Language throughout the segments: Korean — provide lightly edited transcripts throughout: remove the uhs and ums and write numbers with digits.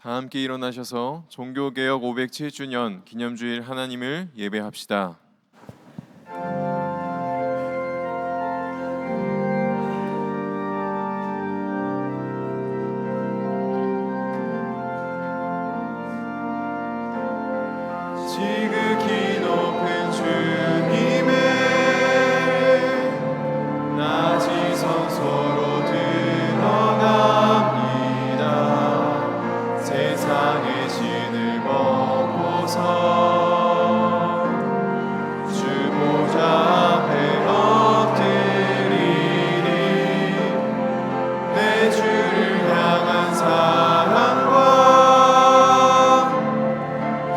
다 함께 일어나셔서 종교개혁 507주년 기념주일 하나님을 예배합시다. 지극히 높은 주님의 낮이 성소로 들어갑니다. 세상의 신을 먹고서 주 보좌 앞에 엎드리니 내 주를 향한 사랑과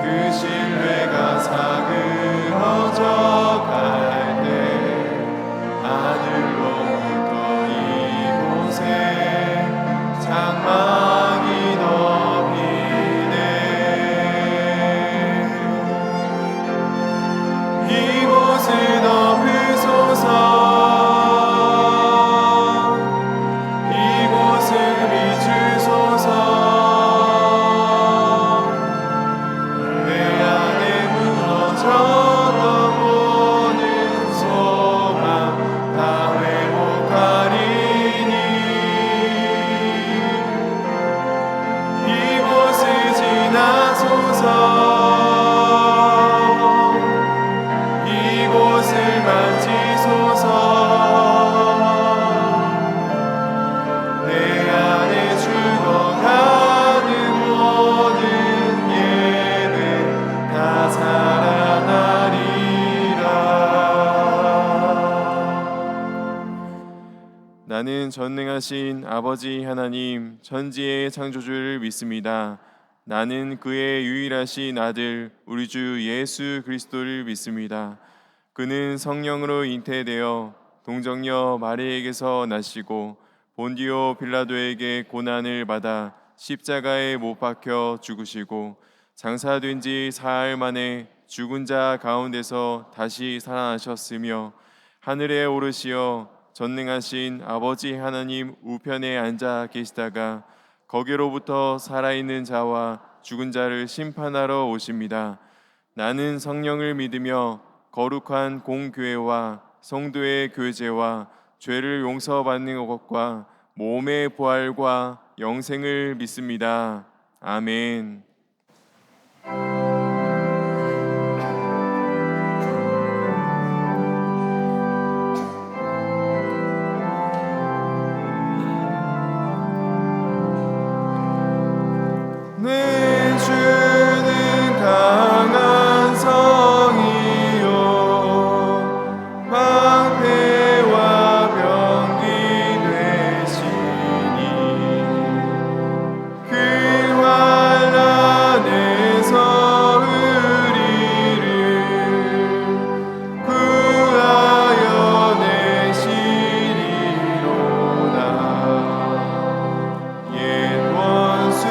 그 신뢰가 사그러져 갈 때 하늘로부터 이곳에 장막이 덮이네. 이곳을 덮으소서. 이곳을 비추소서. 내 안에 무너졌던 모든 소망 다 회복하리니 이곳을 지나소서. 이곳을 만지소서. 내 안에 죽어가는 모든 예배 다 살아나리라. 나는 전능하신 아버지 하나님 천지의 창조주를 믿습니다. 나는 그의 유일하신 아들 우리 주 예수 그리스도를 믿습니다. 그는 성령으로 잉태되어 동정녀 마리에게서 나시고 본디오 빌라도에게 고난을 받아 십자가에 못 박혀 죽으시고 장사된 지 사흘 만에 죽은 자 가운데서 다시 살아나셨으며 하늘에 오르시어 전능하신 아버지 하나님 우편에 앉아 계시다가 거기로부터 살아있는 자와 죽은 자를 심판하러 오십니다. 나는 성령을 믿으며 거룩한 공교회와 성도의 교제와 죄를 용서받는 것과 몸의 부활과 영생을 믿습니다. 아멘. 내 주는 강한 성이요 방패와 병기 되시니 그 환난에서 우리를 구하여 내시리로다. 옛 원수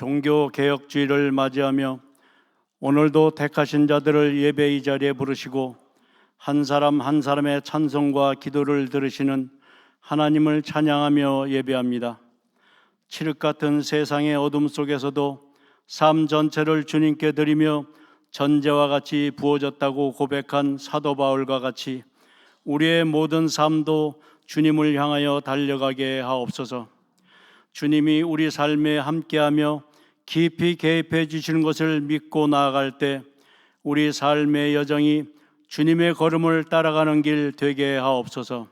종교개혁주의를 맞이하며 오늘도 택하신 자들을 예배 이 자리에 부르시고 한 사람 한 사람의 찬송과 기도를 들으시는 하나님을 찬양하며 예배합니다. 칠흑 같은 세상의 어둠 속에서도 삶 전체를 주님께 드리며 전제와 같이 부어졌다고 고백한 사도 바울과 같이 우리의 모든 삶도 주님을 향하여 달려가게 하옵소서. 주님이 우리 삶에 함께하며 깊이 개입해 주시는 것을 믿고 나아갈 때 우리 삶의 여정이 주님의 걸음을 따라가는 길 되게 하옵소서.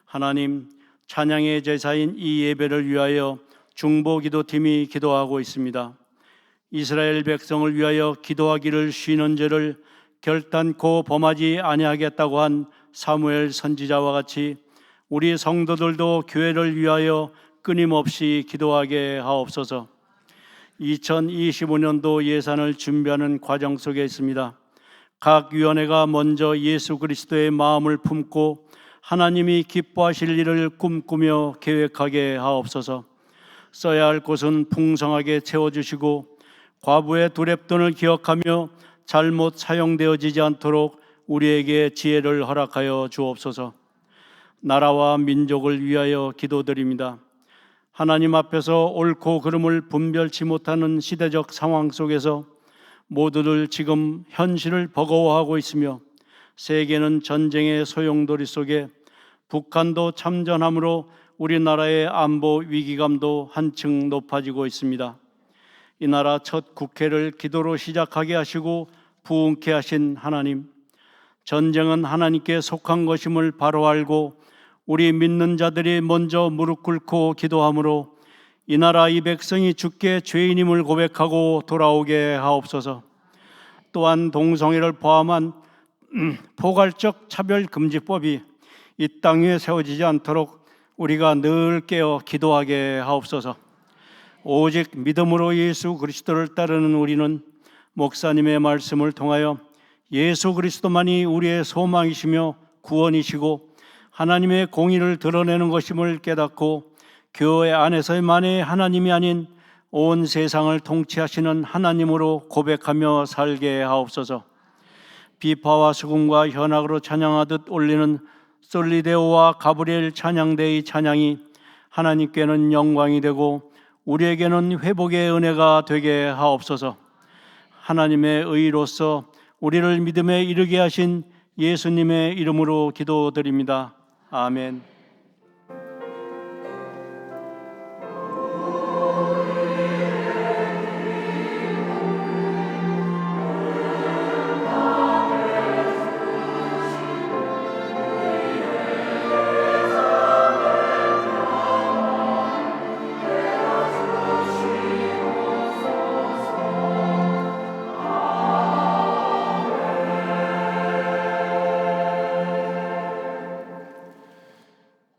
하나님, 찬양의 제사인 이 예배를 위하여 중보기도팀이 기도하고 있습니다. 이스라엘 백성을 위하여 기도하기를 쉬는 죄를 결단코 범하지 아니하겠다고 한 사무엘 선지자와 같이 우리 성도들도 교회를 위하여 끊임없이 기도하게 하옵소서. 2025년도 예산을 준비하는 과정 속에 있습니다. 각 위원회가 먼저 예수 그리스도의 마음을 품고 하나님이 기뻐하실 일을 꿈꾸며 계획하게 하옵소서. 써야 할 곳은 풍성하게 채워주시고 과부의 두렵돈을 기억하며 잘못 사용되어지지 않도록 우리에게 지혜를 허락하여 주옵소서. 나라와 민족을 위하여 기도드립니다. 하나님 앞에서 옳고 그름을 분별치 못하는 시대적 상황 속에서 모두들 지금 현실을 버거워하고 있으며 세계는 전쟁의 소용돌이 속에 북한도 참전함으로 우리나라의 안보 위기감도 한층 높아지고 있습니다. 이 나라 첫 국회를 기도로 시작하게 하시고 부흥케 하신 하나님, 전쟁은 하나님께 속한 것임을 바로 알고 우리 믿는 자들이 먼저 무릎 꿇고 기도함으로 이 나라 이 백성이 주께 죄인임을 고백하고 돌아오게 하옵소서. 또한 동성애를 포함한 포괄적 차별금지법이 이 땅 위에 세워지지 않도록 우리가 늘 깨어 기도하게 하옵소서. 오직 믿음으로 예수 그리스도를 따르는 우리는 목사님의 말씀을 통하여 예수 그리스도만이 우리의 소망이시며 구원이시고 하나님의 공의를 드러내는 것임을 깨닫고 교회 안에서만의 하나님이 아닌 온 세상을 통치하시는 하나님으로 고백하며 살게 하옵소서. 비파와 수금과 현악으로 찬양하듯 올리는 솔리데오와 가브리엘 찬양대의 찬양이 하나님께는 영광이 되고 우리에게는 회복의 은혜가 되게 하옵소서. 하나님의 의로서 우리를 믿음에 이르게 하신 예수님의 이름으로 기도드립니다. 아멘.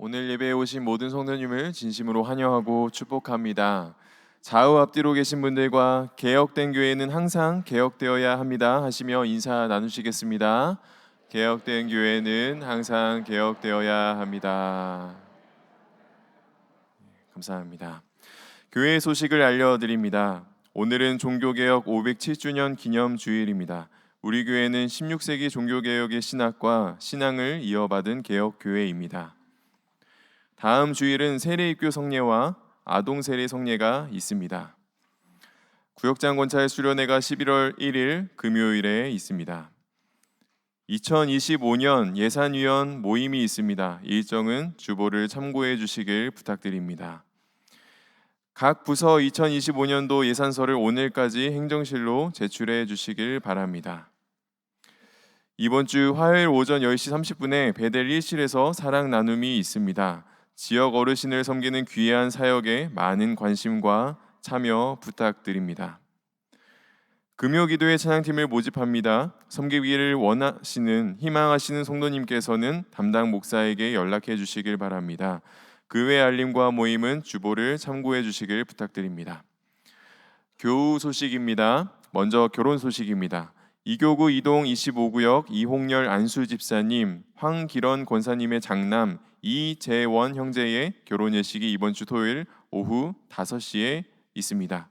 오늘 예배에 오신 모든 성도님을 진심으로 환영하고 축복합니다. 좌우 앞뒤로 계신 분들과 개혁된 교회는 항상 개혁되어야 합니다 하시며 인사 나누시겠습니다. 개혁된 교회는 항상 개혁되어야 합니다. 감사합니다. 교회의 소식을 알려드립니다. 오늘은 종교개혁 507주년 기념주일입니다. 우리 교회는 16세기 종교개혁의 신학과 신앙을 이어받은 개혁교회입니다. 다음 주일은 세례입교 성례와 아동 세례 성례가 있습니다. 구역장 권찰 수련회가 11월 1일 금요일에 있습니다. 2025년 예산위원 모임이 있습니다. 일정은 주보를 참고해 주시길 부탁드립니다. 각 부서 2025년도 예산서를 오늘까지 행정실로 제출해 주시길 바랍니다. 이번 주 화요일 오전 10시 30분에 베델 1실에서 사랑 나눔이 있습니다. 지역 어르신을 섬기는 귀한 사역에 많은 관심과 참여 부탁드립니다. 금요기도회 찬양팀을 모집합니다. 섬기기를 원하시는 희망하시는 성도님께서는 담당 목사에게 연락해 주시길 바랍니다. 그 외 알림과 모임은 주보를 참고해 주시길 부탁드립니다. 교우 소식입니다. 먼저 결혼 소식입니다. 이교구 이동 25구역 이홍렬 안수 집사님, 황기런 권사님의 장남 이재원 형제의 결혼 예식이 이번 주 토요일 오후 5시에 있습니다.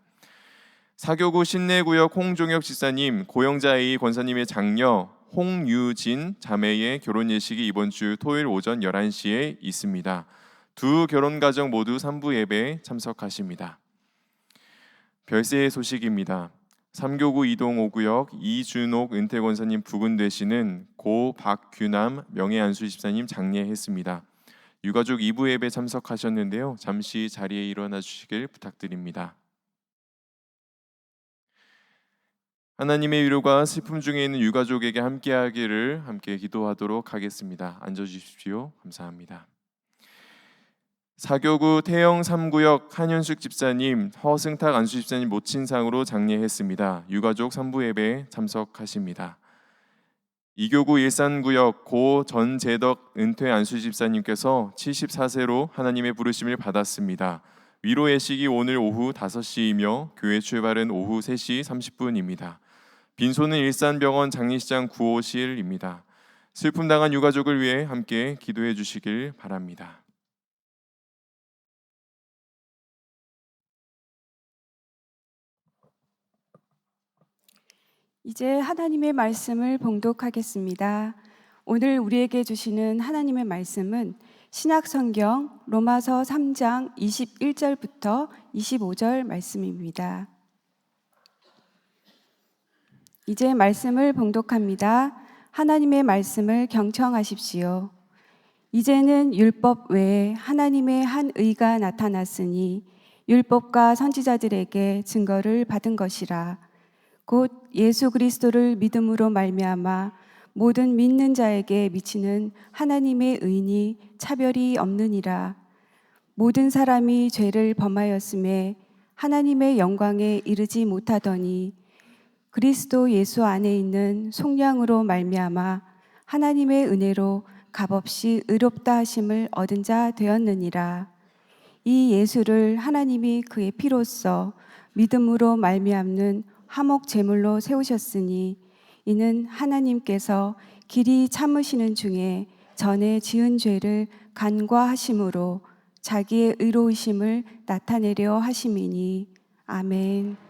사교구 신내구역 홍종혁 집사님, 고영자 A 권사님의 장녀 홍유진 자매의 결혼 예식이 이번 주 토요일 오전 11시에 있습니다. 두 결혼 가정 모두 3부 예배에 참석하십니다. 별세의 소식입니다. 3교구 이동 5구역 이준옥 은퇴 권사님 부근 되시는 고 박규남 명예안수 집사님 장례했습니다. 유가족 2부 예배 참석하셨는데요. 잠시 자리에 일어나 주시길 부탁드립니다. 하나님의 위로가 슬픔 중에 있는 유가족에게 함께하기를 함께 기도하도록 하겠습니다. 앉아주십시오. 감사합니다. 사교구 태영 3구역 한현숙 집사님, 허승탁 안수 집사님 모친상으로 장례했습니다. 유가족 3부 예배에 참석하십니다. 이교구 일산구역 고 전재덕 은퇴 안수 집사님께서 74세로 하나님의 부르심을 받았습니다. 위로 예식이 오늘 오후 5시이며 교회 출발은 오후 3시 30분입니다. 빈소는 일산병원 장례식장 9호실입니다. 슬픔 당한 유가족을 위해 함께 기도해 주시길 바랍니다. 이제 하나님의 말씀을 봉독하겠습니다. 오늘 우리에게 주시는 하나님의 말씀은 신약성경 로마서 3장 21절부터 25절 말씀입니다. 이제 말씀을 봉독합니다. 하나님의 말씀을 경청하십시오. 이제는 율법 외에 하나님의 한 의가 나타났으니 율법과 선지자들에게 증거를 받은 것이라. 곧 예수 그리스도를 믿음으로 말미암아 모든 믿는 자에게 미치는 하나님의 의니 차별이 없느니라. 모든 사람이 죄를 범하였음에 하나님의 영광에 이르지 못하더니 그리스도 예수 안에 있는 속량으로 말미암아 하나님의 은혜로 값없이 의롭다 하심을 얻은 자 되었느니라. 이 예수를 하나님이 그의 피로써 믿음으로 말미암는 화목 제물로 세우셨으니 이는 하나님께서 길이 참으시는 중에 전에 지은 죄를 간과하심으로 자기의 의로우심을 나타내려 하심이니 아멘.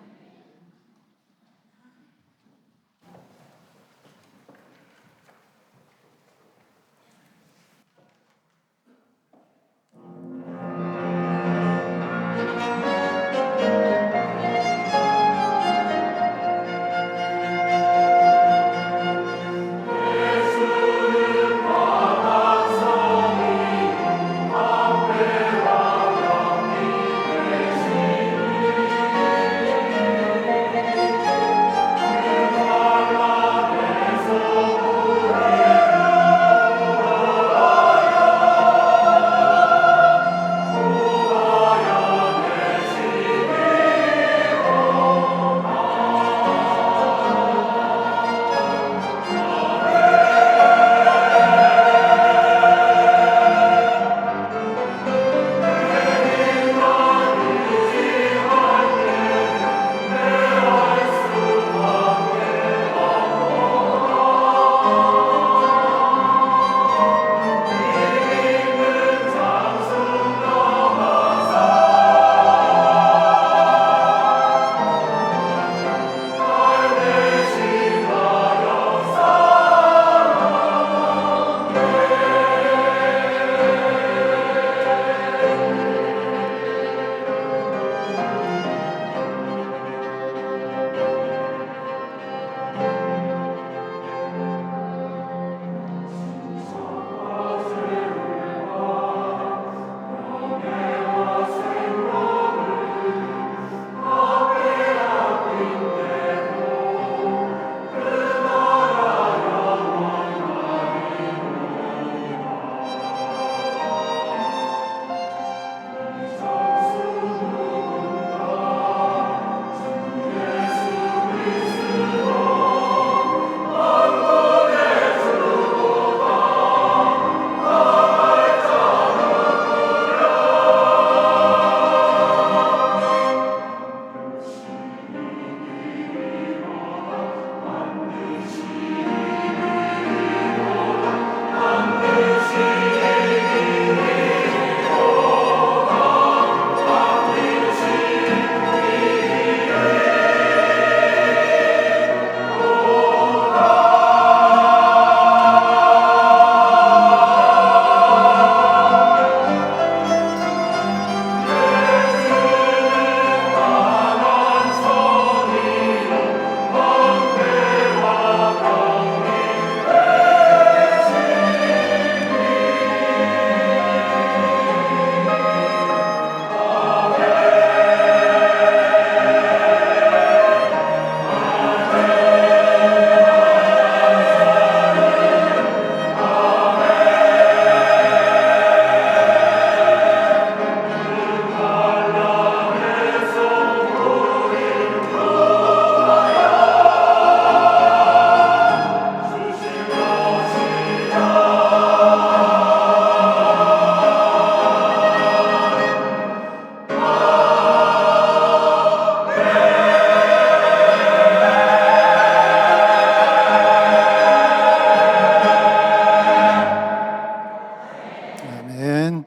아멘.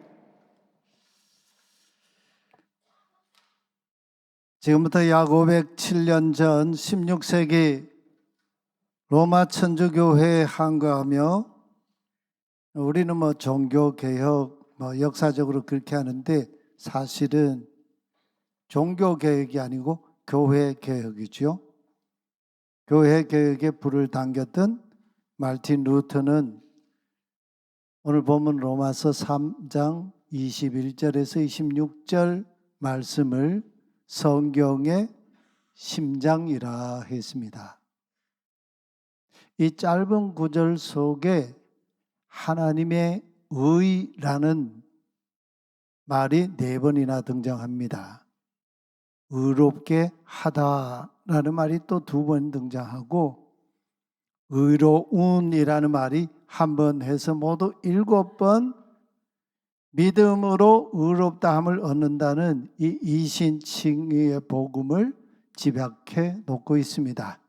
지금부터 약 507년 전 16세기 로마 천주교회에 항거하며, 우리는 종교개혁 역사적으로 그렇게 하는데 사실은 종교개혁이 아니고 교회개혁이죠. 교회개혁에 불을 당겼던 마르틴 루터는 오늘 본문 로마서 3장 21절에서 26절 말씀을 성경의 심장이라 했습니다. 이 짧은 구절 속에 하나님의 의라는 말이 4번이나 등장합니다. 의롭게 하다라는 말이 또 2번 등장하고, 의로운이라는 말이 1번 해서 모두 7번 믿음으로 의롭다함을 얻는다는 이 이신칭의의 복음을 집약해 놓고 있습니다.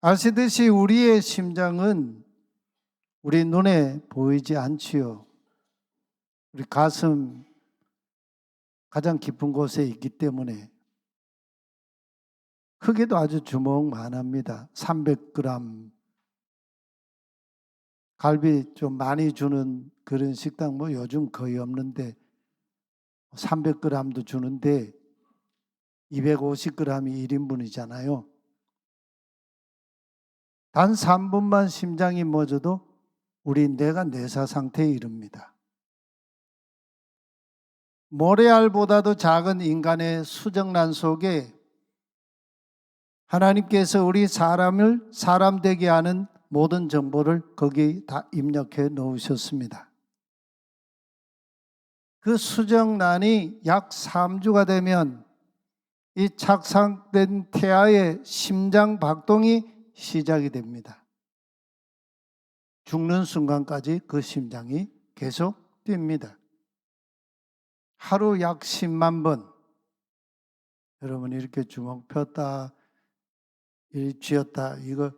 아시듯이 우리의 심장은 우리 눈에 보이지 않지요. 우리 가슴 가장 깊은 곳에 있기 때문에 크기도 아주 주먹만합니다. 300g. 갈비 좀 많이 주는 그런 식당 요즘 거의 없는데 300g도 주는데 250g이 1인분이잖아요. 단 3분만 심장이 멎어도 우리 뇌가 뇌사 상태에 이릅니다. 모래알보다도 작은 인간의 수정란 속에 하나님께서 우리 사람을 사람 되게 하는 모든 정보를 거기 다 입력해 놓으셨습니다. 그 수정란이 약 3주가 되면 이 착상된 태아의 심장 박동이 시작이 됩니다. 죽는 순간까지 그 심장이 계속 뜁니다. 하루 약 10만 번. 여러분 이렇게 주먹 폈다, 이 쥐었다, 이거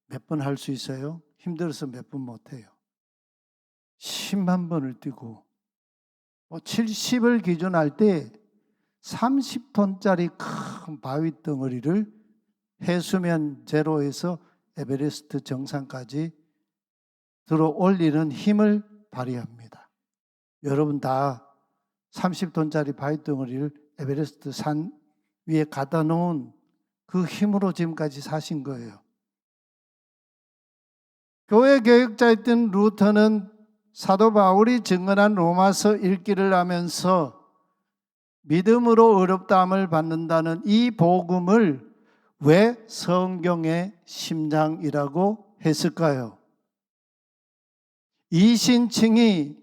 몇 번 할 수 있어요? 힘들어서 몇 번 못해요. 10만 번을 뛰고 70을 기준할 때 30톤짜리 큰 바위 덩어리를 해수면 제로에서 에베레스트 정상까지 들어 올리는 힘을 발휘합니다. 여러분 다 30톤짜리 바위 덩어리를 에베레스트 산 위에 갖다 놓은 그 힘으로 지금까지 사신 거예요. 교회 교육자였던 루터는 사도 바울이 증언한 로마서 읽기를 하면서 믿음으로 의롭다함을 받는다는 이 복음을 왜 성경의 심장이라고 했을까요? 이신칭이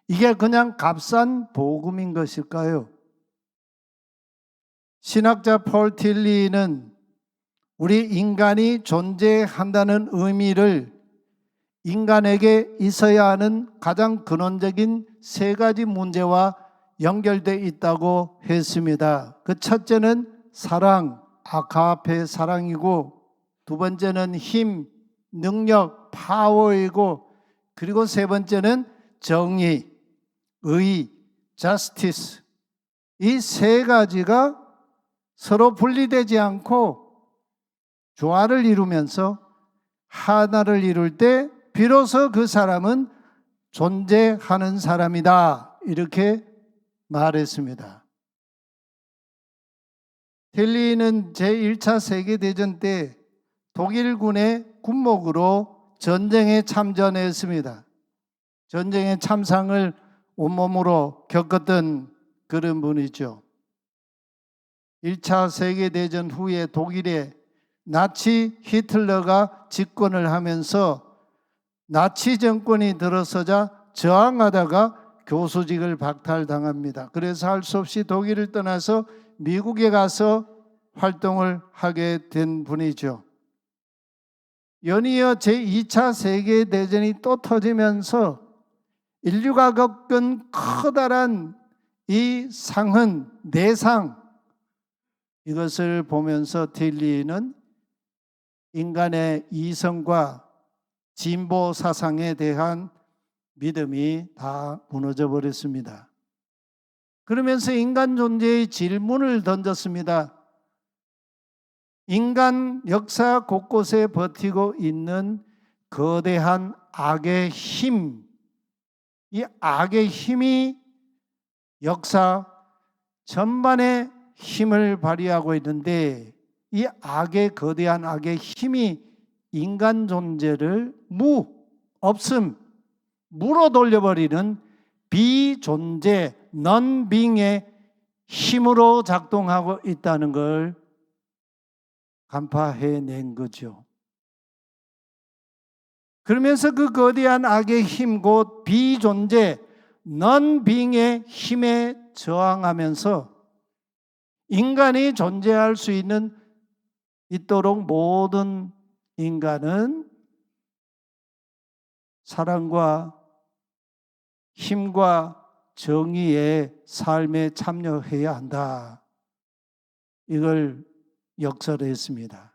이게 그냥 값싼 복음인 것일까요? 신학자 폴 틸리는 우리 인간이 존재한다는 의미를 인간에게 있어야 하는 가장 근원적인 3가지 문제와 연결되어 있다고 했습니다. 그 첫째는 사랑, 아가페 사랑이고, 2번째는 힘, 능력, 파워이고, 그리고 3번째는 정의, 의, justice. 이 3가지가 서로 분리되지 않고 조화를 이루면서 하나를 이룰 때 비로소 그 사람은 존재하는 사람이다, 이렇게 말했습니다. 틸리는 제1차 세계대전 때 독일군의 군목으로 전쟁에 참전했습니다. 전쟁의 참상을 온몸으로 겪었던 그런 분이죠. 1차 세계대전 후에 독일에 나치 히틀러가 집권을 하면서 나치 정권이 들어서자 저항하다가 교수직을 박탈당합니다. 그래서 할 수 없이 독일을 떠나서 미국에 가서 활동을 하게 된 분이죠. 연이어 제2차 세계대전이 또 터지면서 인류가 겪은 커다란 이 상흔, 내상, 이것을 보면서 틸리는 인간의 이성과 진보 사상에 대한 믿음이 다 무너져 버렸습니다. 그러면서 인간 존재의 질문을 던졌습니다. 인간 역사 곳곳에 버티고 있는 거대한 악의 힘, 이 악의 힘이 역사 전반에 힘을 발휘하고 있는데, 이 거대한 악의 힘이 인간 존재를 무로 돌려버리는 비존재, non-being의 힘으로 작동하고 있다는 걸 간파해낸 거죠. 그러면서 그 거대한 악의 힘, 곧 비존재, non-being의 힘에 저항하면서 인간이 존재할 수 있도록 모든 인간은 사랑과 힘과 정의의 삶에 참여해야 한다. 이걸 역설했습니다.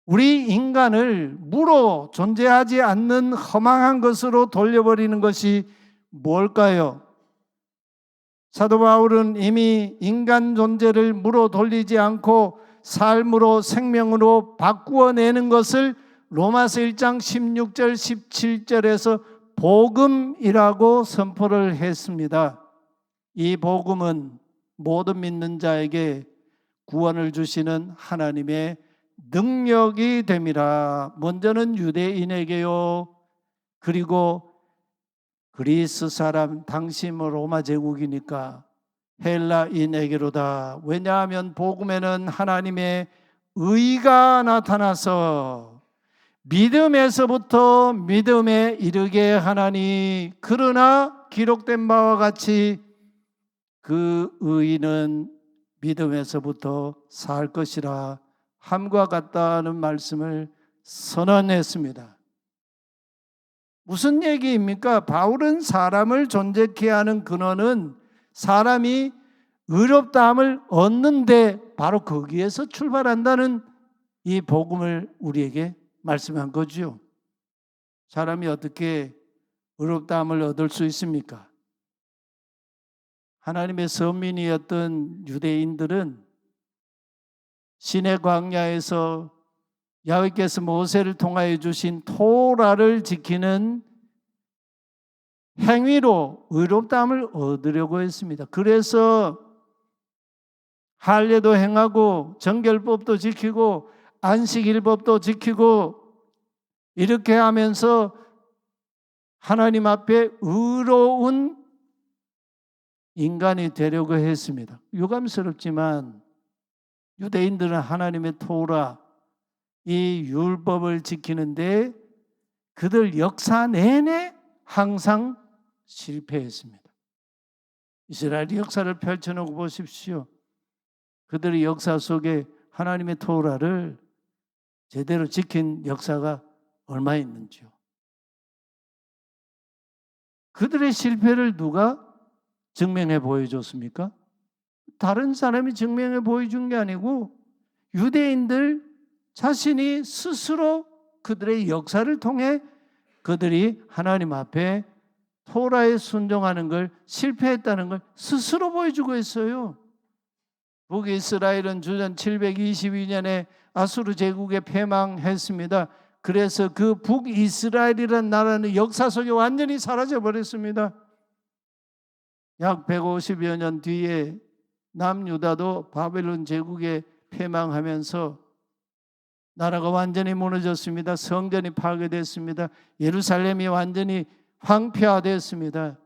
우리 인간을 무로 존재하지 않는 허망한 것으로 돌려버리는 것이 뭘까요? 사도 바울은 이미 인간 존재를 무로 돌리지 않고 삶으로, 생명으로 바꾸어내는 것을 로마서 1장 16절 17절에서 복음이라고 선포를 했습니다. 이 복음은 모든 믿는 자에게 구원을 주시는 하나님의 능력이 됨이라. 먼저는 유대인에게요, 그리고 그리스 사람, 당시 로마 제국이니까 헬라인에게로다. 왜냐하면 복음에는 하나님의 의가 나타나서 믿음에서부터 믿음에 이르게 하나니, 그러나 기록된 바와 같이 그 의인은 믿음에서부터 살 것이라 함과 같다는 말씀을 선언했습니다. 무슨 얘기입니까? 바울은 사람을 존재케 하는 근원은 사람이 의롭다함을 얻는데 바로 거기에서 출발한다는 이 복음을 우리에게 말씀한 거죠. 사람이 어떻게 의롭다함을 얻을 수 있습니까? 하나님의 선민이었던 유대인들은 시내 광야에서 야훼께서 모세를 통하여 주신 토라를 지키는 행위로 의롭다함을 얻으려고 했습니다. 그래서 할례도 행하고 정결법도 지키고 안식일법도 지키고 이렇게 하면서 하나님 앞에 의로운 인간이 되려고 했습니다. 유감스럽지만 유대인들은 하나님의 토라, 이 율법을 지키는데 그들 역사 내내 항상 실패했습니다. 이스라엘의 역사를 펼쳐놓고 보십시오. 그들의 역사 속에 하나님의 토라를 제대로 지킨 역사가 얼마 있는지요. 그들의 실패를 누가 증명해 보여줬습니까? 다른 사람이 증명해 보여준 게 아니고 유대인들 자신이 스스로 그들의 역사를 통해 그들이 하나님 앞에 토라에 순종하는 걸 실패했다는 걸 스스로 보여주고 있어요. 북이스라엘은 주전 722년에 아수르 제국에 패망했습니다. 그래서 그 북이스라엘이라는 나라는 역사 속에 완전히 사라져 버렸습니다. 약 150여 년 뒤에 남유다도 바벨론 제국에 패망하면서 나라가 완전히 무너졌습니다. 성전이 파괴됐습니다. 예루살렘이 완전히 황폐화됐습니다.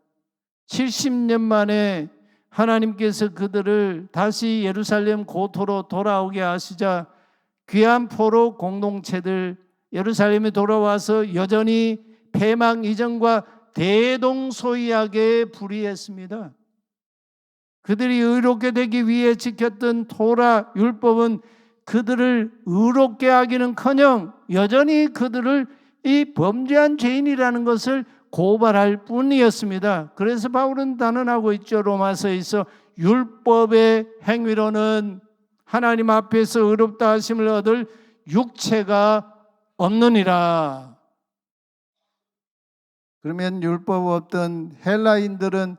70년 만에 하나님께서 그들을 다시 예루살렘 고토로 돌아오게 하시자 귀한 포로 공동체들 예루살렘에 돌아와서 여전히 패망 이전과 대동소이하게 불의했습니다. 그들이 의롭게 되기 위해 지켰던 토라 율법은 그들을 의롭게 하기는커녕 여전히 그들을 이 범죄한 죄인이라는 것을 고발할 뿐이었습니다. 그래서 바울은 단언하고 있죠. 로마서에서 율법의 행위로는 하나님 앞에서 의롭다 하심을 얻을 육체가 없느니라. 그러면 율법 없던 헬라인들은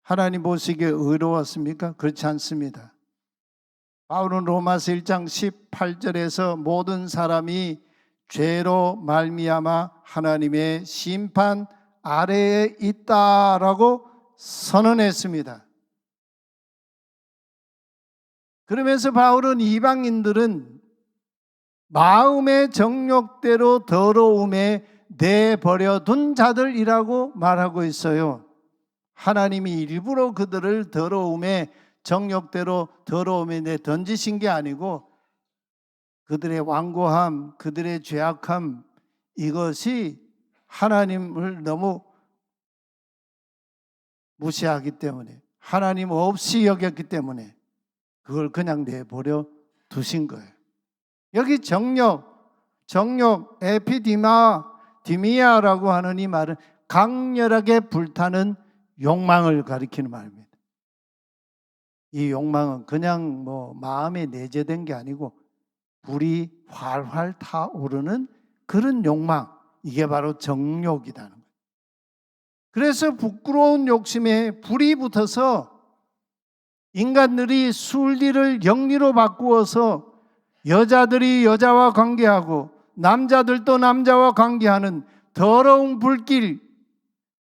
하나님 보시기에 의로웠습니까? 그렇지 않습니다. 바울은 로마서 1장 18절에서 모든 사람이 죄로 말미암아 하나님의 심판 아래에 있다라고 선언했습니다. 그러면서 바울은 이방인들은 마음의 정욕대로 더러움에 내버려둔 자들이라고 말하고 있어요. 하나님이 일부러 그들을 더러움에 정욕대로 더러움에 내던지신 게 아니고 그들의 완고함, 그들의 죄악함, 이것이 하나님을 너무 무시하기 때문에, 하나님 없이 여겼기 때문에 그걸 그냥 내버려 두신 거예요. 여기 정욕, 디미아라고 하는 이 말은 강렬하게 불타는 욕망을 가리키는 말입니다. 이 욕망은 그냥 마음에 내재된 게 아니고 불이 활활 타오르는 그런 욕망, 이게 바로 정욕이라는 거예요. 그래서 부끄러운 욕심에 불이 붙어서 인간들이 순리를 영리로 바꾸어서 여자들이 여자와 관계하고 남자들도 남자와 관계하는 더러운 불길,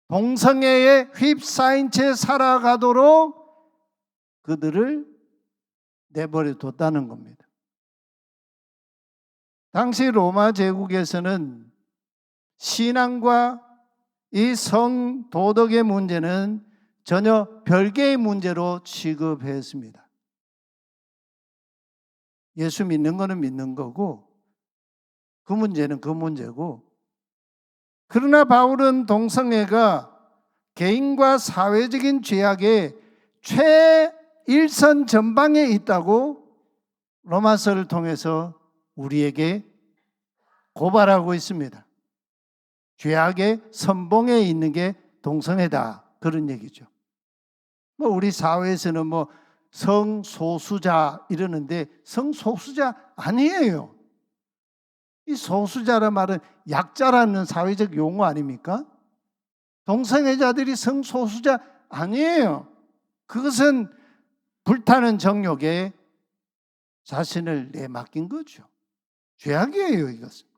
동성애에 휩싸인 채 살아가도록 그들을 내버려 뒀다는 겁니다. 당시 로마 제국에서는 신앙과 이 성도덕의 문제는 전혀 별개의 문제로 취급했습니다. 예수 믿는 거는 믿는 거고 그 문제는 그 문제고, 그러나 바울은 동성애가 개인과 사회적인 죄악의 최일선 전방에 있다고 로마서를 통해서 우리에게 고발하고 있습니다. 죄악의 선봉에 있는 게 동성애다, 그런 얘기죠. 우리 사회에서는 성소수자 이러는데 성소수자 아니에요. 이 소수자란 말은 약자라는 사회적 용어 아닙니까? 동성애자들이 성소수자 아니에요. 그것은 불타는 정욕에 자신을 내맡긴 거죠. 죄악이에요, 이것은.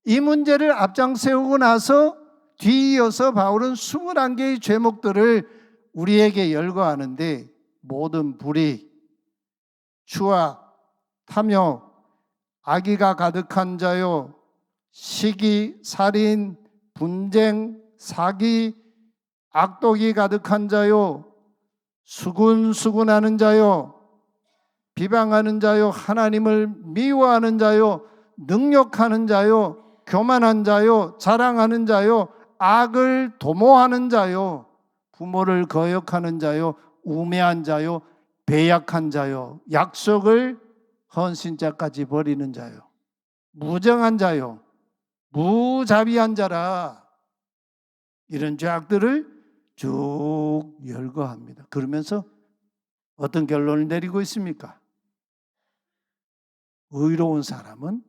이 문제를 앞장세우고 나서 뒤이어서 바울은 21개의 죄목들을 우리에게 열거하는데, 모든 불의, 추악, 탐욕, 악의가 가득한 자요, 시기, 살인, 분쟁, 사기, 악독이 가득한 자요, 수군수군하는 자요, 비방하는 자요, 하나님을 미워하는 자요, 능욕하는 자요, 교만한 자요, 자랑하는 자요, 악을 도모하는 자요, 부모를 거역하는 자요, 우매한 자요, 배약한 자요, 약속을 헌신자까지 버리는 자요, 무정한 자요, 무자비한 자라, 이런 죄악들을 쭉 열거합니다. 그러면서 어떤 결론을 내리고 있습니까? 의로운 사람은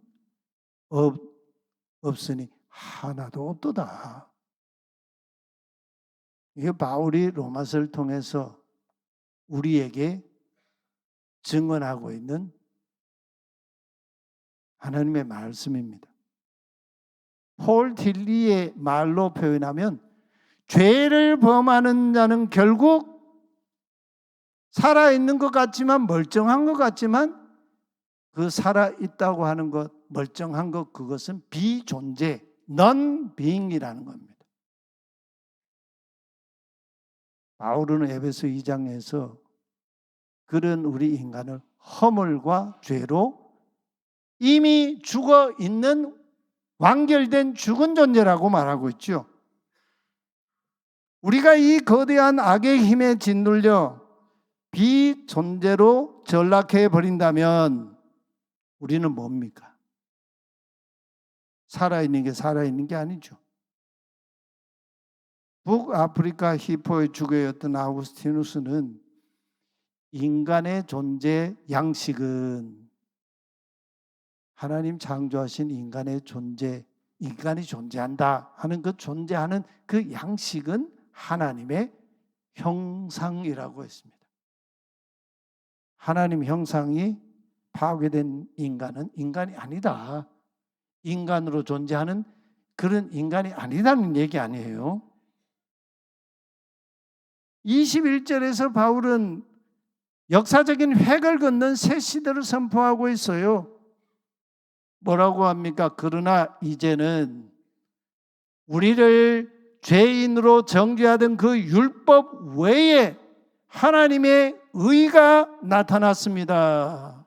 없으니 하나도 없도다. 이게 바울이 로마서를 통해서 우리에게 증언하고 있는 하나님의 말씀입니다. 폴 틸리의 말로 표현하면, 죄를 범하는 자는 결국 살아있는 것 같지만, 멀쩡한 것 같지만, 그 살아있다고 하는 것, 멀쩡한 것, 그것은 비존재, non-being이라는 겁니다. 바울은 에베소 2장에서 그런 우리 인간을 허물과 죄로 이미 죽어 있는 완결된 죽은 존재라고 말하고 있죠. 우리가 이 거대한 악의 힘에 짓눌려 비존재로 전락해 버린다면 우리는 뭡니까? 살아있는 게 살아있는 게 아니죠. 북아프리카 히포의 주교였던 아우구스티누스는 인간의 존재 양식은 하나님 창조하신 인간의 존재 인간이 존재한다 하는 그 존재하는 그 양식은 하나님의 형상이라고 했습니다. 하나님 형상이 파괴된 인간은 인간이 아니다. 인간으로 존재하는 그런 인간이 아니다는 얘기 아니에요. 21절에서 바울은 역사적인 획을 긋는 새 시대를 선포하고 있어요. 뭐라고 합니까? 그러나 이제는 우리를 죄인으로 정죄하던 그 율법 외에 하나님의 의가 나타났습니다.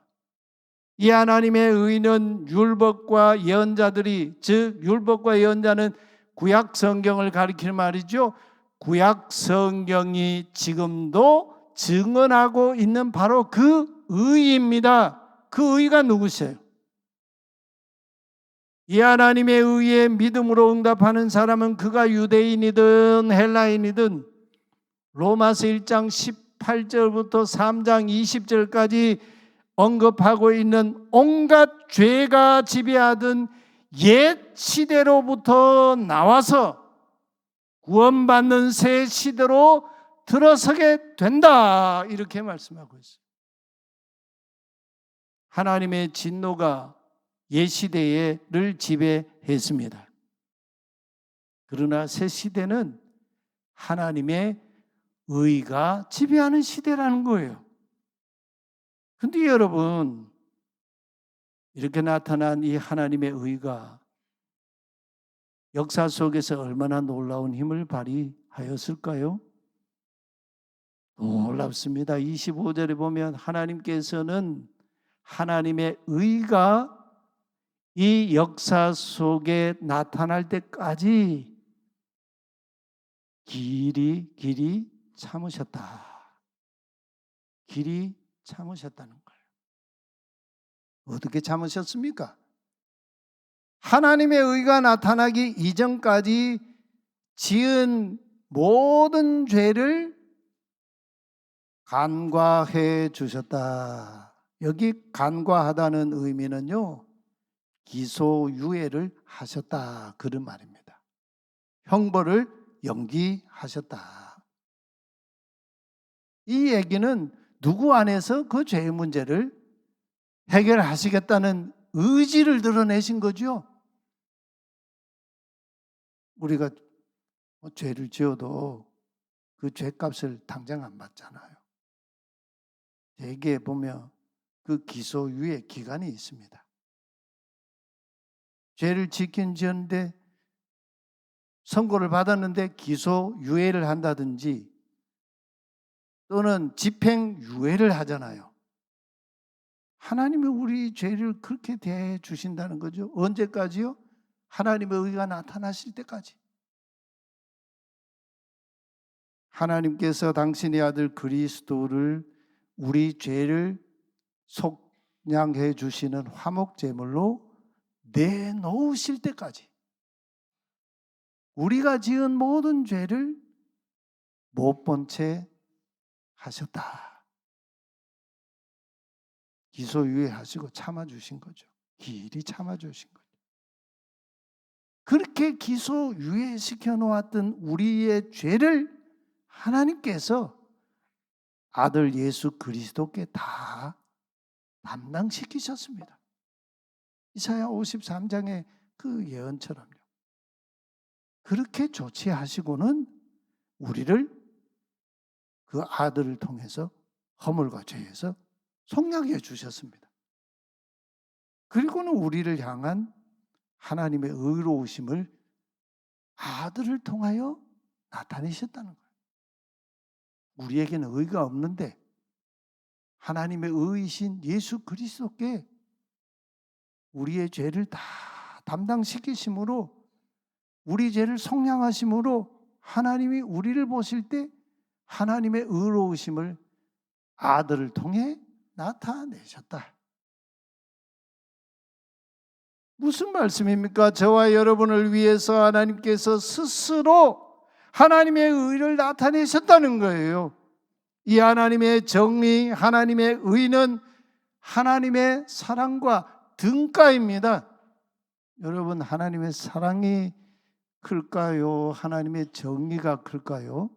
이 하나님의 의는 율법과 예언자들이, 즉 율법과 예언자는 구약 성경을 가리키는 말이죠. 구약 성경이 지금도 증언하고 있는 바로 그 의입니다. 그 의가 누구세요? 이 하나님의 의에 믿음으로 응답하는 사람은 그가 유대인이든 헬라인이든 로마서 1장 18절부터 3장 20절까지 언급하고 있는 온갖 죄가 지배하던 옛 시대로부터 나와서 구원받는 새 시대로 들어서게 된다, 이렇게 말씀하고 있어요. 하나님의 진노가 옛 시대를 지배했습니다. 그러나 새 시대는 하나님의 의가 지배하는 시대라는 거예요. 근데 여러분, 이렇게 나타난 이 하나님의 의가 역사 속에서 얼마나 놀라운 힘을 발휘하였을까요? 놀랍습니다. 25절에 보면 하나님께서는 하나님의 의가 이 역사 속에 나타날 때까지 길이 참으셨다. 길이 참으셨다는 거예요. 어떻게 참으셨습니까? 하나님의 의가 나타나기 이전까지 지은 모든 죄를 간과해 주셨다. 여기 간과하다는 의미는요, 기소유예를 하셨다, 그런 말입니다. 형벌을 연기하셨다. 이 얘기는 누구 안에서 그 죄의 문제를 해결하시겠다는 의지를 드러내신 거죠. 우리가 죄를 지어도 그 죄값을 당장 안 받잖아요. 대개 보면 그 기소유예 기간이 있습니다. 죄를 지었는데 선고를 받았는데 기소유예를 한다든지 또는 집행유예를 하잖아요. 하나님이 우리 죄를 그렇게 대해 주신다는 거죠. 언제까지요? 하나님의 의가 나타나실 때까지. 하나님께서 당신의 아들 그리스도를 우리 죄를 속량해 주시는 화목제물로 내놓으실 때까지 우리가 지은 모든 죄를 못 본 채 하셨다. 기소유예하시고 참아주신 거죠. 길이 참아주신 거죠. 그렇게 기소유예시켜 놓았던 우리의 죄를 하나님께서 아들 예수 그리스도께 다 담당시키셨습니다. 이사야 53장의 그 예언처럼요. 그렇게 조치하시고는 우리를 그 아들을 통해서 허물과 죄에서 속량해 주셨습니다. 그리고는 우리를 향한 하나님의 의로우심을 아들을 통하여 나타내셨다는 거예요. 우리에게는 의가 없는데 하나님의 의이신 예수 그리스도께 우리의 죄를 다 담당시키심으로, 우리 죄를 속량하심으로 하나님이 우리를 보실 때 하나님의 의로우심을 아들을 통해 나타내셨다. 무슨 말씀입니까? 저와 여러분을 위해서 하나님께서 스스로 하나님의 의를 나타내셨다는 거예요. 이 하나님의 정의, 하나님의 의는 하나님의 사랑과 등가입니다. 여러분, 하나님의 사랑이 클까요? 하나님의 정의가 클까요?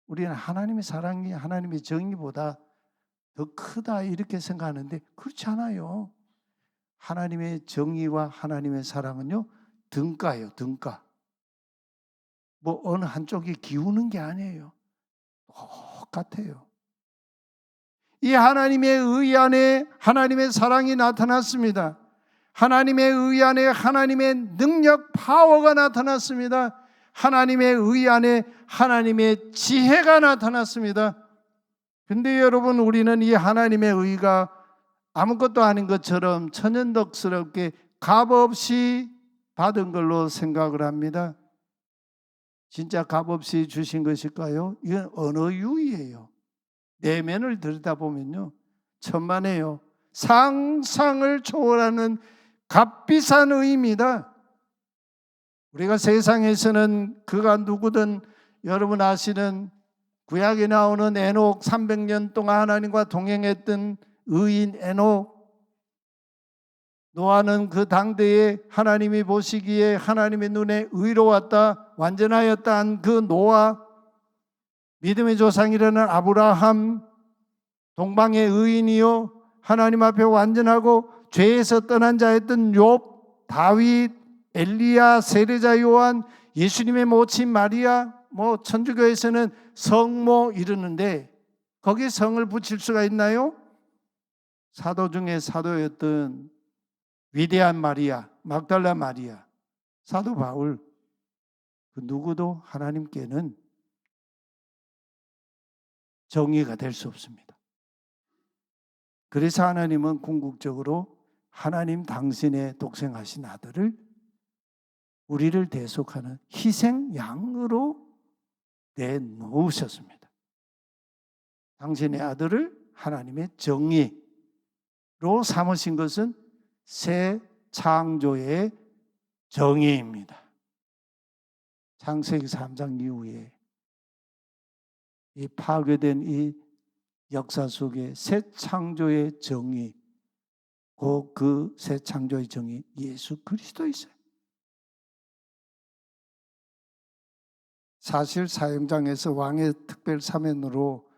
우리는 하나님의 사랑이 하나님의 정의보다 더 크다 이렇게 생각하는데 그렇지 않아요. 하나님의 정의와 하나님의 사랑은요, 등가예요, 등가. 뭐 어느 한쪽이 기우는 게 아니에요. 똑같아요. 이 하나님의 의 안에 하나님의 사랑이 나타났습니다. 하나님의 의 안에 하나님의 능력, 파워가 나타났습니다. 하나님의 의 안에 하나님의 지혜가 나타났습니다. 근데 여러분, 우리는 이 하나님의 의가 아무것도 아닌 것처럼 천연덕스럽게 값없이 받은 걸로 생각을 합니다. 진짜 값없이 주신 것일까요? 이건 언어유희예요. 내면을 들여다보면요, 천만에요. 상상을 초월하는 값비싼 의입니다. 우리가 세상에서는 그가 누구든 여러분 아시는 구약에 나오는 에녹 300년 동안 하나님과 동행했던 의인 에녹, 노아는 그 당대에 하나님이 보시기에 하나님의 눈에 의로웠다, 완전하였다 한 그 노아, 믿음의 조상이라는 아브라함, 동방의 의인이요 하나님 앞에 완전하고 죄에서 떠난 자였던 욥, 다윗, 엘리야, 세례자 요한, 예수님의 모친 마리아, 뭐 천주교에서는 성모 이르는데 거기에 성을 붙일 수가 있나요? 사도 중에 사도였던 위대한 마리아, 막달라 마리아, 사도 바울, 그 누구도 하나님께는 정의가 될 수 없습니다. 그래서 하나님은 궁극적으로 하나님 당신의 독생하신 아들을 우리를 대속하는 희생 양으로 내놓으셨습니다. 당신의 아들을 하나님의 정의로 삼으신 것은 새 창조의 정의입니다. 창세기 3장 이후에 이 파괴된 이 역사 속에 새 창조의 정의, 그 새 창조의 정의 예수 그리스도이세요. 사실 사형장에서 왕의 특별 사면으로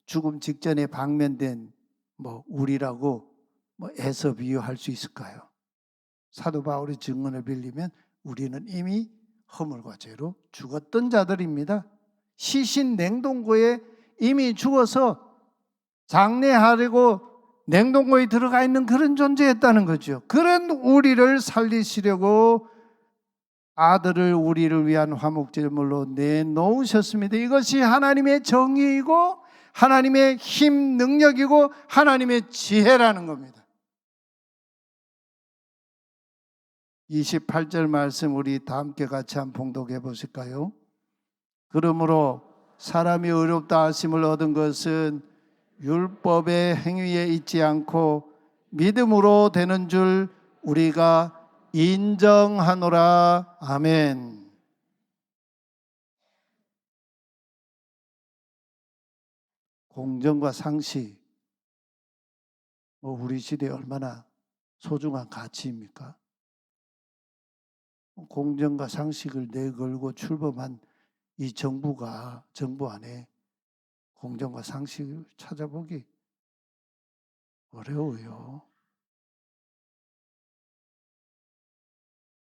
죽음 직전에 방면된 우리라고 애서 비유할 수 있을까요? 사도 바울의 증언을 빌리면 우리는 이미 허물과 죄로 죽었던 자들입니다. 시신 냉동고에 이미 죽어서 장례하려고 냉동고에 들어가 있는 그런 존재였다는 거죠. 그런 우리를 살리시려고 아들을 우리를 위한 화목제물로 내놓으셨습니다. 이것이 하나님의 정의이고 하나님의 힘, 능력이고 하나님의 지혜라는 겁니다. 28절 말씀 우리 다 함께 같이 한번 봉독해 보실까요? 그러므로 사람이 의롭다 하심을 얻은 것은 율법의 행위에 있지 않고 믿음으로 되는 줄 우리가 인정하노라. 아멘. 공정과 상식, 우리 시대에 얼마나 소중한 가치입니까? 공정과 상식을 내걸고 출범한 이 정부 안에 공정과 상식을 찾아보기 어려워요.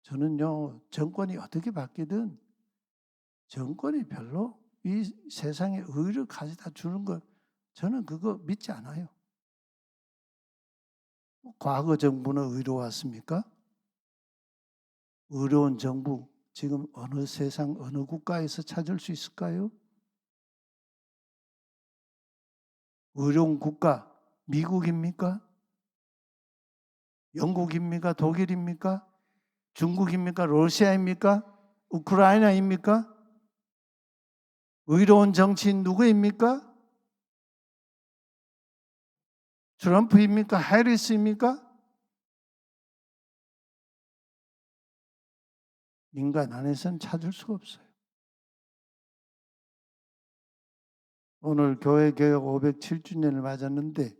저는요, 정권이 어떻게 바뀌든 정권이 별로 이 세상에 의를 가져다 주는 걸 저는 그거 믿지 않아요. 과거 정부는 의로웠습니까? 의로운 정부 지금 어느 세상 어느 국가에서 찾을 수 있을까요? 의로운 국가 미국입니까? 영국입니까? 독일입니까? 중국입니까? 러시아입니까? 우크라이나입니까? 의로운 정치인 누구입니까? 트럼프입니까? 해리스입니까? 인간 안에서는 찾을 수가 없어요. 오늘 교회 개혁 507주년을 맞았는데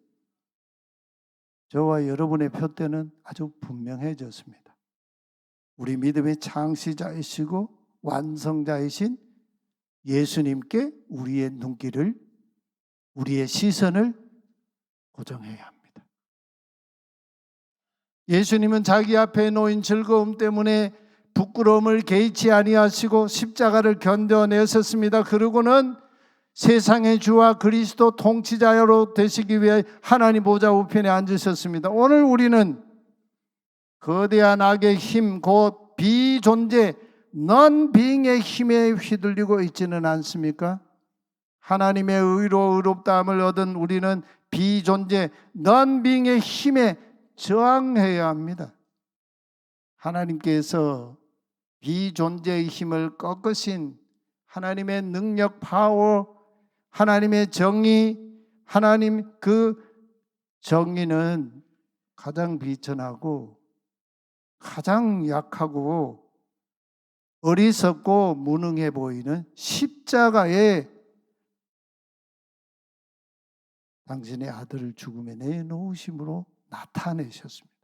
저와 여러분의 표대는 아주 분명해졌습니다. 우리 믿음의 창시자이시고 완성자이신 예수님께 우리의 눈길을, 우리의 시선을 고정해야 합니다. 예수님은 자기 앞에 놓인 즐거움 때문에 부끄러움을 개의치 아니하시고 십자가를 견뎌내셨습니다. 그러고는 세상의 주와 그리스도 통치자로 되시기 위해 하나님 보좌 우편에 앉으셨습니다. 오늘 우리는 거대한 악의 힘, 곧 비존재, non-being의 힘에 휘둘리고 있지는 않습니까? 하나님의 의로 의롭다함을 얻은 우리는 비존재, non-being의 힘에 저항해야 합니다. 하나님께서 비존재의 힘을 꺾으신 하나님의 능력, 파워, 하나님의 정의, 하나님 그 정의는 가장 비천하고 가장 약하고 어리석고 무능해 보이는 십자가에 당신의 아들을 죽음에 내놓으심으로 나타내셨습니다.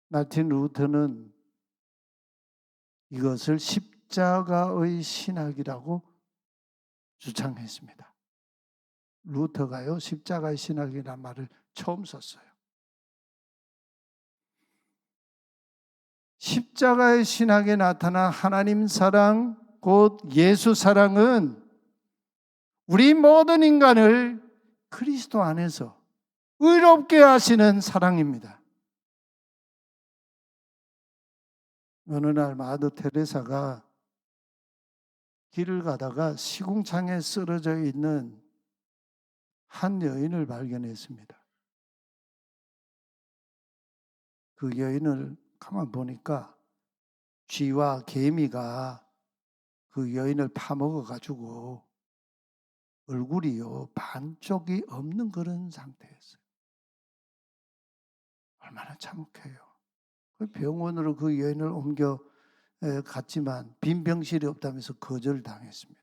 마틴 루터는 이것을 십자가의 신학이라고 주장했습니다. 루터가요, 십자가의 신학이라는 말을 처음 썼어요. 십자가의 신학에 나타난 하나님 사랑, 곧 예수 사랑은 우리 모든 인간을 그리스도 안에서 의롭게 하시는 사랑입니다. 어느 날 마더 테레사가 길을 가다가 시궁창에 쓰러져 있는 한 여인을 발견했습니다. 그 여인을 가만 보니까 쥐와 개미가 그 여인을 파먹어 가지고 얼굴이요 반쪽이 없는 그런 상태였어요. 얼마나 참혹해요. 병원으로 그 여인을 옮겨 갔지만 빈 병실이 없다면서 거절당했습니다.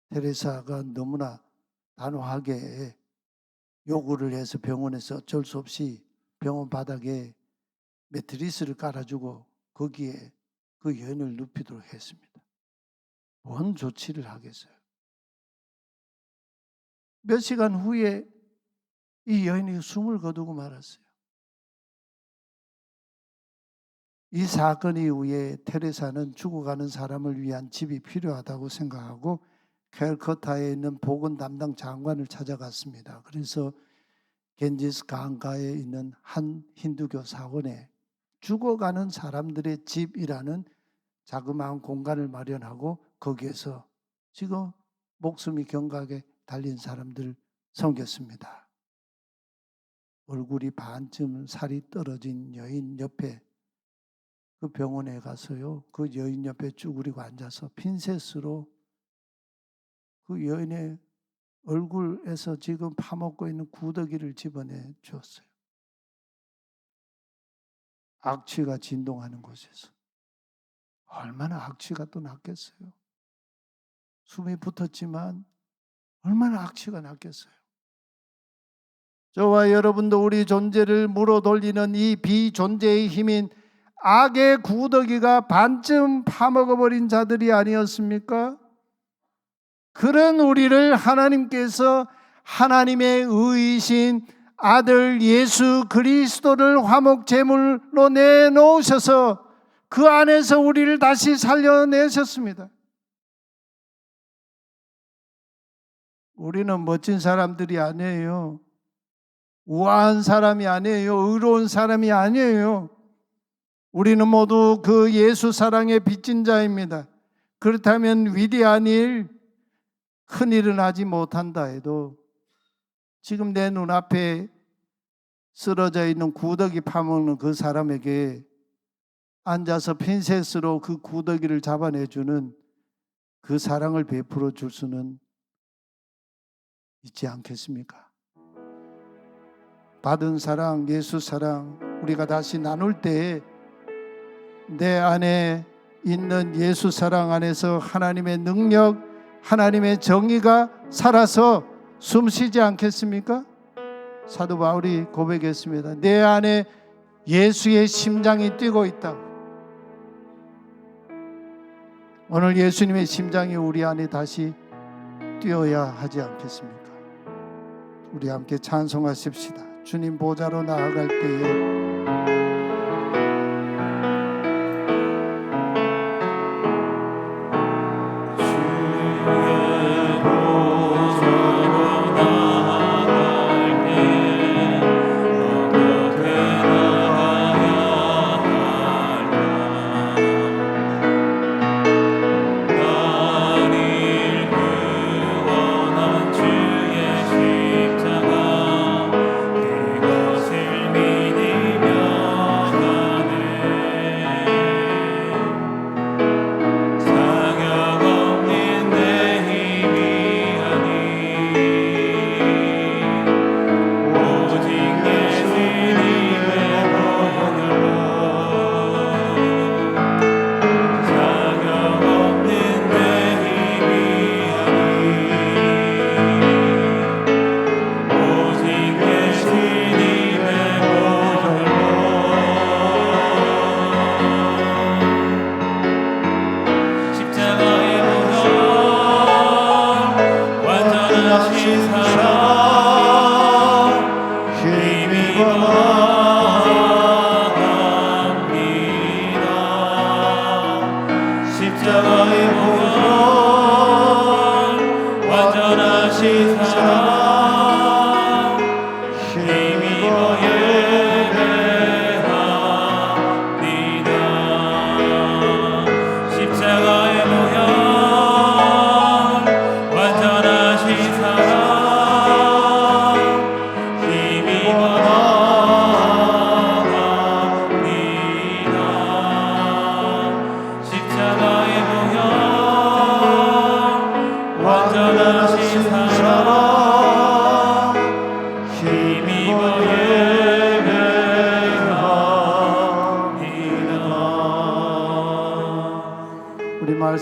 테레사가 너무나 단호하게 요구를 해서 병원에서 어쩔 수 없이 병원 바닥에 매트리스를 깔아주고 거기에 그 여인을 눕히도록 했습니다. 뭔 조치를 하겠어요? 몇 시간 후에 이 여인이 숨을 거두고 말았어요. 이 사건 이후에 테레사는 죽어가는 사람을 위한 집이 필요하다고 생각하고 캘커타에 있는 보건 담당 장관을 찾아갔습니다. 그래서 겐지스 강가에 있는 한 힌두교 사원에 죽어가는 사람들의 집이라는 자그마한 공간을 마련하고 거기에서 지금 목숨이 경각에 달린 사람들을 섬겼습니다. 얼굴이 반쯤 살이 떨어진 여인 옆에 그 병원에 가서요, 그 여인 옆에 쭈그리고 앉아서 핀셋으로 그 여인의 얼굴에서 지금 파먹고 있는 구더기를 집어내 주었어요. 악취가 진동하는 곳에서. 얼마나 악취가 또 났겠어요. 숨이 붙었지만 얼마나 악취가 났겠어요. 저와 여러분도 우리 존재를 물어돌리는 이 비존재의 힘인 악의 구더기가 반쯤 파먹어버린 자들이 아니었습니까? 그런 우리를 하나님께서 하나님의 의이신 아들 예수 그리스도를 화목제물로 내놓으셔서 그 안에서 우리를 다시 살려내셨습니다. 우리는 멋진 사람들이 아니에요. 우아한 사람이 아니에요. 의로운 사람이 아니에요. 우리는 모두 그 예수 사랑의 빚진 자입니다. 그렇다면 위대한 일, 큰 일은 하지 못한다 해도 지금 내 눈앞에 쓰러져 있는 구더기 파먹는 그 사람에게 앉아서 핀셋으로 그 구더기를 잡아내주는 그 사랑을 베풀어 줄 수는 있지 않겠습니까? 받은 사랑, 예수 사랑 우리가 다시 나눌 때 내 안에 있는 예수 사랑 안에서 하나님의 능력, 하나님의 정의가 살아서 숨쉬지 않겠습니까? 사도 바울이 고백했습니다. 내 안에 예수의 심장이 뛰고 있다고. 오늘 예수님의 심장이 우리 안에 다시 뛰어야 하지 않겠습니까? 우리 함께 찬송하십시다. 주님 보좌로 나아갈 때에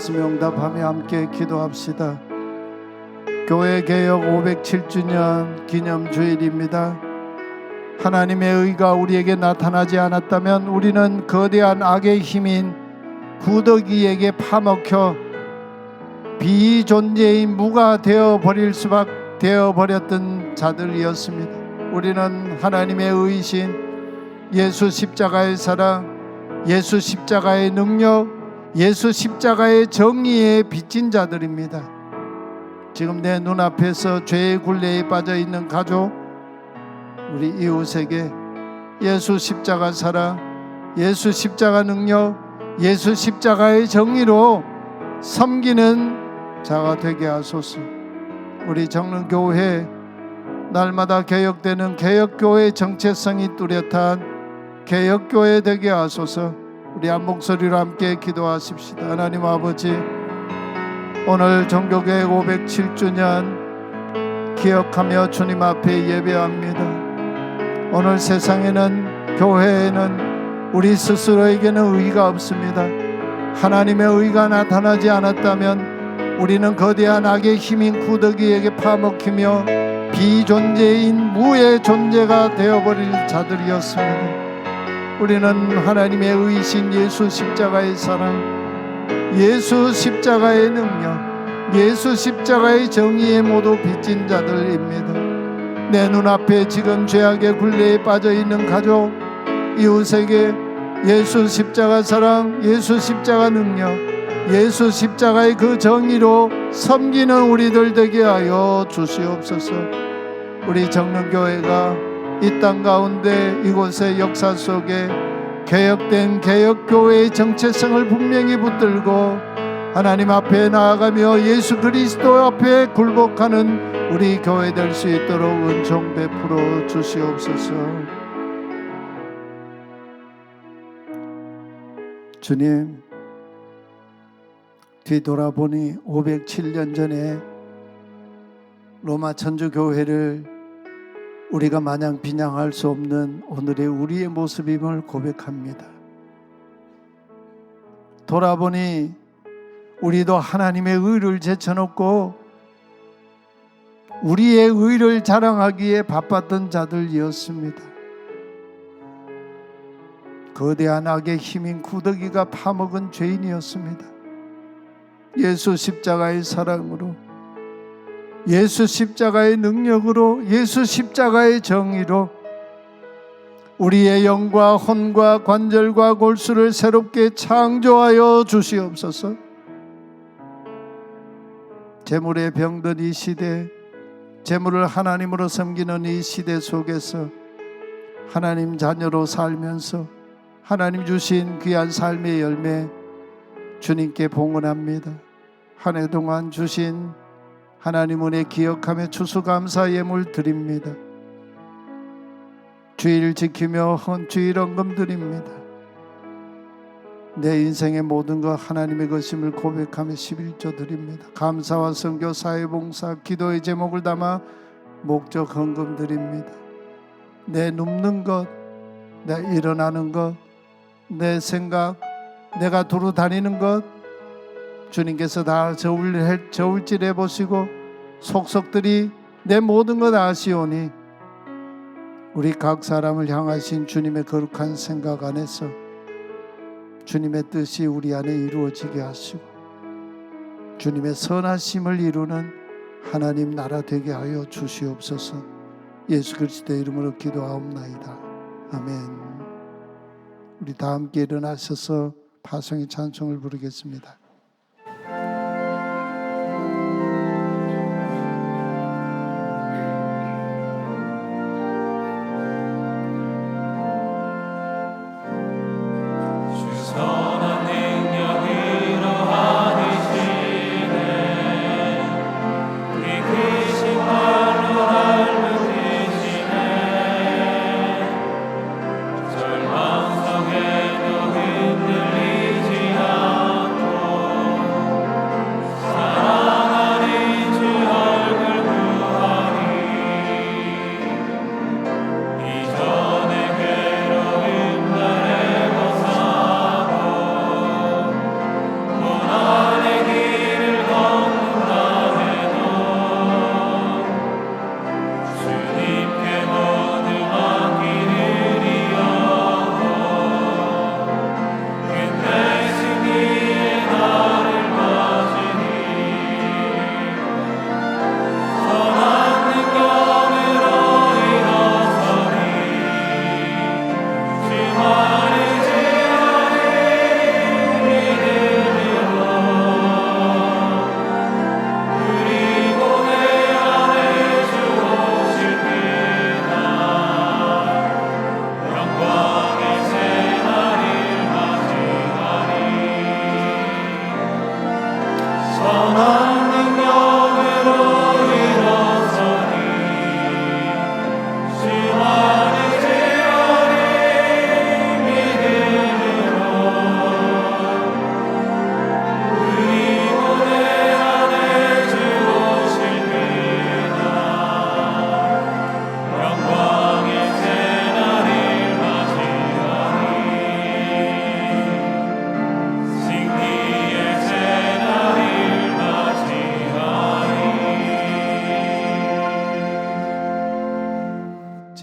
말씀 응답하며 함께 기도합시다. 교회 개혁 507주년 기념 주일입니다. 하나님의 의가 우리에게 나타나지 않았다면 우리는 거대한 악의 힘인 구더기에게 파먹혀 비존재인 무가 되어버렸던 자들이었습니다. 우리는 하나님의 의신, 예수 십자가의 사랑, 예수 십자가의 능력, 예수 십자가의 정의에 빚진 자들입니다. 지금 내 눈앞에서 죄의 굴레에 빠져있는 가족, 우리 이웃에게 예수 십자가 사랑, 예수 십자가 능력, 예수 십자가의 정의로 섬기는 자가 되게 하소서. 우리 정릉교회 날마다 개혁되는 개혁교회 정체성이 뚜렷한 개혁교회 되게 하소서. 우리 한 목소리로 함께 기도하십시다. 하나님 아버지, 오늘 정교개혁 507주년 기억하며 주님 앞에 예배합니다. 오늘 세상에는, 교회에는 우리 스스로에게는 의가 없습니다. 하나님의 의가 나타나지 않았다면 우리는 거대한 악의 힘인 구더기에게 파먹히며 비존재인 무의 존재가 되어버릴 자들이었습니다. 우리는 하나님의 의신 예수 십자가의 사랑, 예수 십자가의 능력, 예수 십자가의 정의에 모두 빚진 자들입니다. 내 눈앞에 지금 죄악의 굴레에 빠져있는 가족, 이웃에게 예수 십자가 사랑, 예수 십자가 능력, 예수 십자가의 그 정의로 섬기는 우리들 되게 하여 주시옵소서. 우리 정릉교회가 이 땅 가운데 이곳의 역사 속에 개혁된 개혁교회의 정체성을 분명히 붙들고 하나님 앞에 나아가며 예수 그리스도 앞에 굴복하는 우리 교회 될 수 있도록 은총 베풀어 주시옵소서. 주님, 뒤돌아보니 507년 전에 로마 천주교회를 우리가 마냥 비난할 수 없는 오늘의 우리의 모습임을 고백합니다. 돌아보니 우리도 하나님의 의를 제쳐놓고 우리의 의를 자랑하기에 바빴던 자들이었습니다. 거대한 악의 힘인 구더기가 파먹은 죄인이었습니다. 예수 십자가의 사랑으로, 예수 십자가의 능력으로, 예수 십자가의 정의로 우리의 영과 혼과 관절과 골수를 새롭게 창조하여 주시옵소서. 재물에 병든 이 시대, 재물을 하나님으로 섬기는 이 시대 속에서 하나님 자녀로 살면서 하나님 주신 귀한 삶의 열매 주님께 봉헌합니다. 한 해 동안 주신 하나님 은혜 기억하며 추수감사 예물 드립니다. 주의를 지키며 주일 헌금 드립니다. 내 인생의 모든 것 하나님의 것임을 고백하며 11조 드립니다. 감사와 선교, 사회봉사, 기도의 제목을 담아 목적 헌금 드립니다. 내 눕는 것, 내 일어나는 것, 내 생각, 내가 두루 다니는 것 주님께서 다 저울질 해보시고 속속들이 내 모든 것 아시오니 우리 각 사람을 향하신 주님의 거룩한 생각 안에서 주님의 뜻이 우리 안에 이루어지게 하시고 주님의 선하심을 이루는 하나님 나라 되게 하여 주시옵소서. 예수 그리스도의 이름으로 기도하옵나이다. 아멘. 우리 다 함께 일어나셔서 파송의 찬송을 부르겠습니다.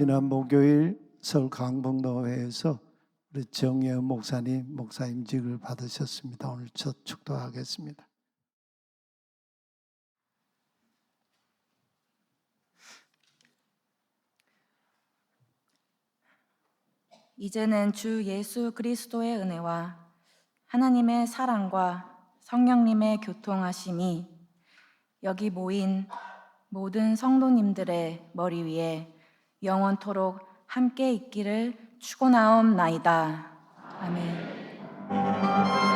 지난 목요일 서울 강북노회에서 우리 정예은 목사님 목사임직을 받으셨습니다. 오늘 첫 축도하겠습니다. 이제는 주 예수 그리스도의 은혜와 하나님의 사랑과 성령님의 교통하심이 여기 모인 모든 성도님들의 머리 위에 영원토록 함께 있기를 축원하옵나이다. 아멘.